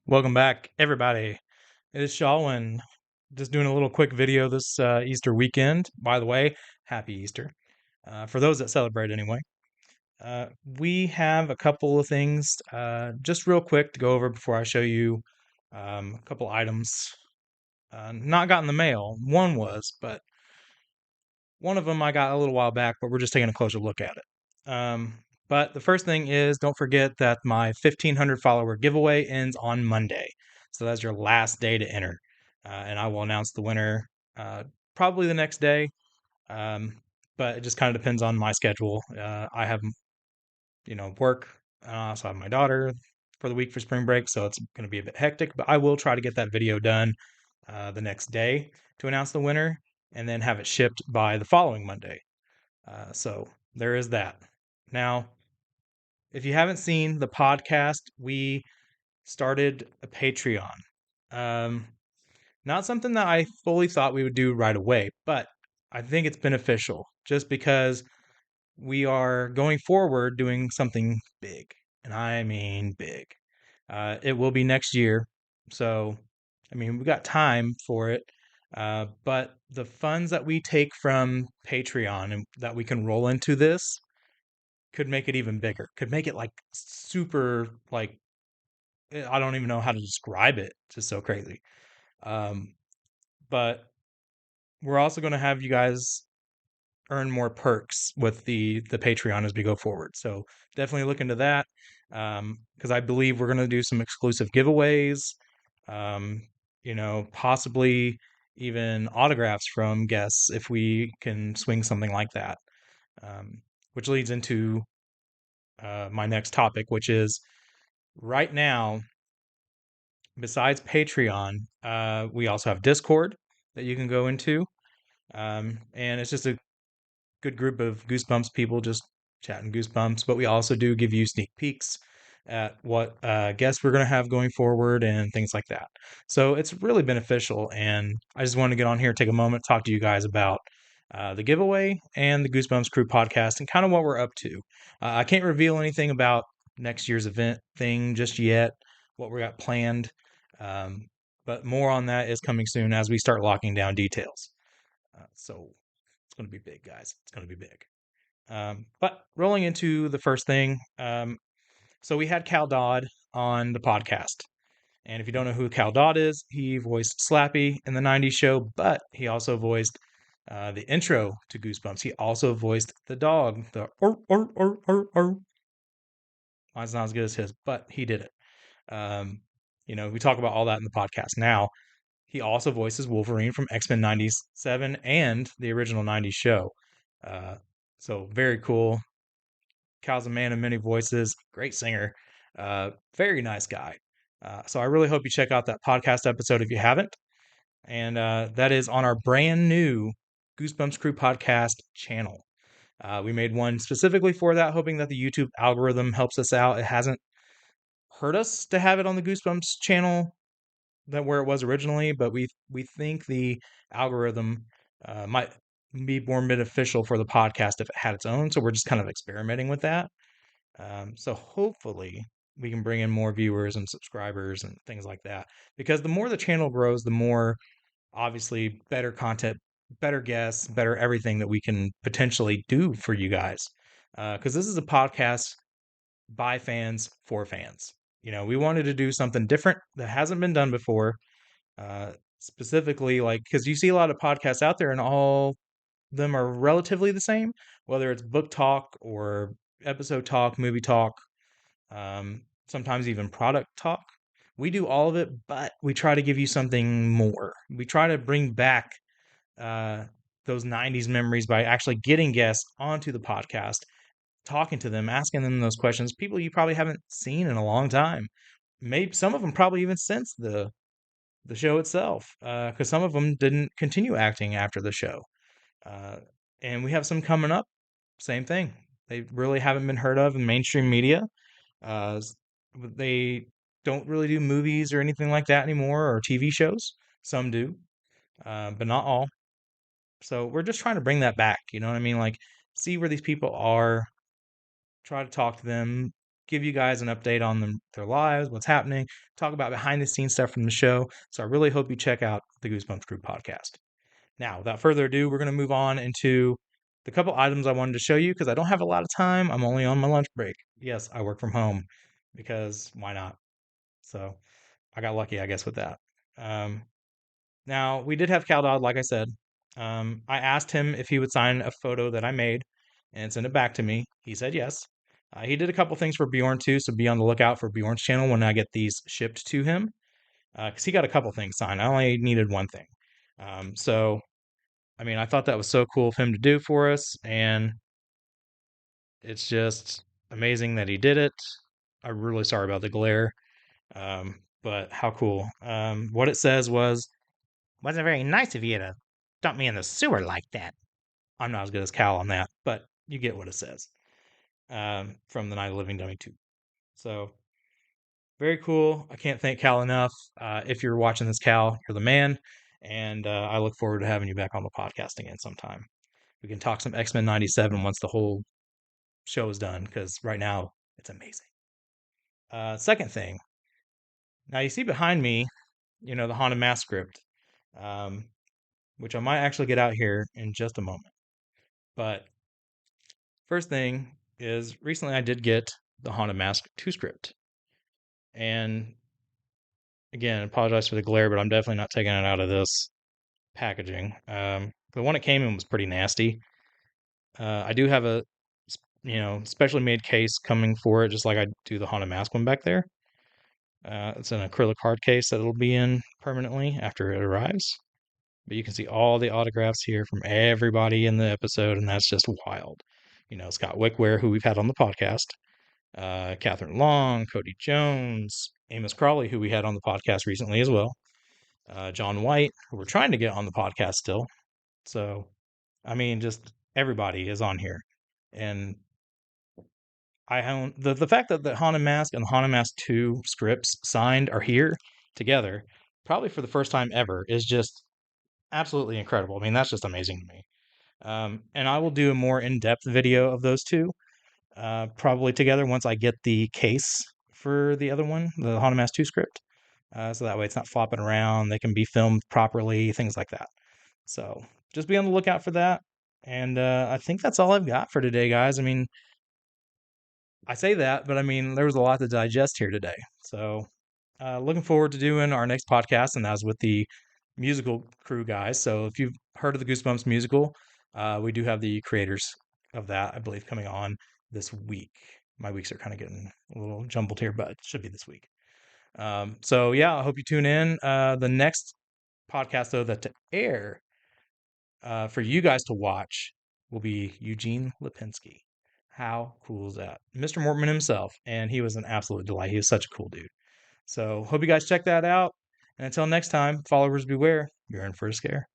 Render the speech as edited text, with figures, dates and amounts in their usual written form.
Welcome back, everybody. It is Shawin. Just doing a little quick video this Easter weekend. By the way, happy Easter. For those that celebrate anyway. We have a couple of things just real quick to go over before I show you a couple items. Not got in the mail. One was, but one of them I got a little while back, but we're just taking a closer look at it. But the first thing is don't forget that my 1,500 follower giveaway ends on Monday. So that's your last day to enter. And I will announce the winner probably the next day. Um, but it just kind of depends on my schedule. I have, work. I also have my daughter for the week for spring break. So it's going to be a bit hectic, but I will try to get that video done the next day to announce the winner and then have it shipped by the following Monday. So there is that. Now, if you haven't seen the podcast, we started a Patreon. Um, Not something that I fully thought we would do right away, but I think it's beneficial just because we are going forward doing something big. And I mean big. It will be next year. So, I mean, we got time for it. But the funds that we take from Patreon and that we can roll into this could make it even bigger. Could make it like super like I don't even know how to describe it. It's just so crazy. Um, but we're also going to have you guys earn more perks with the Patreon as we go forward. So definitely look into that because I believe we're going to do some exclusive giveaways. Um, possibly even autographs from guests if we can swing something like that. Which leads into my next topic, which is right now, besides Patreon, we also have Discord that you can go into. And it's just a good group of Goosebumps people just chatting Goosebumps. But we also do give you sneak peeks at what guests we're going to have going forward and things like that. So it's really beneficial. And I just wanted to get on here, take a moment, talk to you guys about the giveaway and the Goosebumps Crew podcast and kind of what we're up to. I can't reveal anything about next year's event thing just yet, what we got planned. Um, but more on that is coming soon as we start locking down details. So it's going to be big, guys. It's going to be big. But rolling into the first thing, so we had Cal Dodd on the podcast. And if you don't know who Cal Dodd is, he voiced Slappy in the 90s show, but he also voiced the intro to Goosebumps. He also voiced the dog, the or. Mine's not as good as his, but he did it. Um, we talk about all that in the podcast. Now, he also voices Wolverine from X-Men 97 and the original 90s show. Uh, so very cool. Cal's a man of many voices, great singer, very nice guy. So I really hope you check out that podcast episode if you haven't. And that is on our brand new Goosebumps Crew podcast channel. We made one specifically for that, hoping that the YouTube algorithm helps us out. It hasn't hurt us to have it on the Goosebumps channel that where it was originally, but we think the algorithm might be more beneficial for the podcast if it had its own. So we're just kind of experimenting with that. So hopefully we can bring in more viewers and subscribers and things like that. Because the more the channel grows, the more obviously better content, better guests, better everything that we can potentially do for you guys. Because this is a podcast by fans for fans. We wanted to do something different that hasn't been done before. Specifically, like, because you see a lot of podcasts out there and all them are relatively the same, whether it's book talk or episode talk, movie talk, sometimes even product talk. We do all of it, but we try to give you something more. We try to bring back uh, those 90s memories by actually getting guests onto the podcast, talking to them, asking them those questions, people you probably haven't seen in a long time. Maybe some of them probably even since the show itself, because some of them didn't continue acting after the show. Uh, and we have some coming up. Same thing. They really haven't been heard of in mainstream media. Uh, they don't really do movies or anything like that anymore, or TV shows. Some do, but not all. So we're just trying to bring that back. You know what I mean? Like, see where these people are, try to talk to them, give you guys an update on their lives, what's happening, talk about behind the scenes stuff from the show. So I really hope you check out the Goosebumps Crew podcast. Now, without further ado, we're going to move on into the couple items I wanted to show you because I don't have a lot of time. I'm only on my lunch break. Yes, I work from home because why not? So I got lucky, I guess, with that. Um, Now, we did have Cal Dodd, like I said. I asked him if he would sign a photo that I made and send it back to me. He said yes. He did a couple things for Bjorn too, so be on the lookout for Bjorn's channel when I get these shipped to him, because he got a couple things signed. I only needed one thing. So, I mean, I thought that was so cool of him to do for us, and it's just amazing that he did it. I'm really sorry about the glare, but how cool. What it says was, "Wasn't very nice of you to dump me in the sewer like that." I'm not as good as Cal on that, but you get what it says, from the Night of the Living Dummy 2. So, very cool. I can't thank Cal enough. If you're watching this, Cal, you're the man. And I look forward to having you back on the podcast again sometime. We can talk some X-Men 97 once the whole show is done, because right now it's amazing. Second thing, now you see behind me, the Haunted Mask script, um, which I might actually get out here in just a moment. But first thing is recently I did get the Haunted Mask 2 script. And again, I apologize for the glare, but I'm definitely not taking it out of this packaging. The one it came in was pretty nasty. I do have a specially made case coming for it, just like I do the Haunted Mask one back there. It's an acrylic hard case that it'll be in permanently after it arrives. But you can see all the autographs here from everybody in the episode, and that's just wild. Scott Wickware, who we've had on the podcast, Catherine Long, Cody Jones, Amos Crawley, who we had on the podcast recently as well, John White, who we're trying to get on the podcast still. So, I mean, just everybody is on here. And I own the fact that the Haunted Mask and the Haunted Mask 2 scripts signed are here together, probably for the first time ever, is just absolutely incredible. I mean, that's just amazing to me. And I will do a more in-depth video of those two, probably together once I get the case for the other one, the Haunted Mask 2 script. So that way it's not flopping around. They can be filmed properly, things like that. So just be on the lookout for that. And I think that's all I've got for today, guys. I mean, I say that, but I mean, there was a lot to digest here today. So, looking forward to doing our next podcast, and that was with the musical crew guys. So, if you've heard of the Goosebumps musical, we do have the creators of that, I believe, coming on this week. My weeks are kind of getting a little jumbled here, but it should be this week. So, yeah, I hope you tune in. The next podcast, though, that to air for you guys to watch will be Eugene Lipinski. How cool is that? Mr. Mortman himself, and he was an absolute delight. He was such a cool dude. So, hope you guys check that out. And until next time, followers beware, you're in for a scare.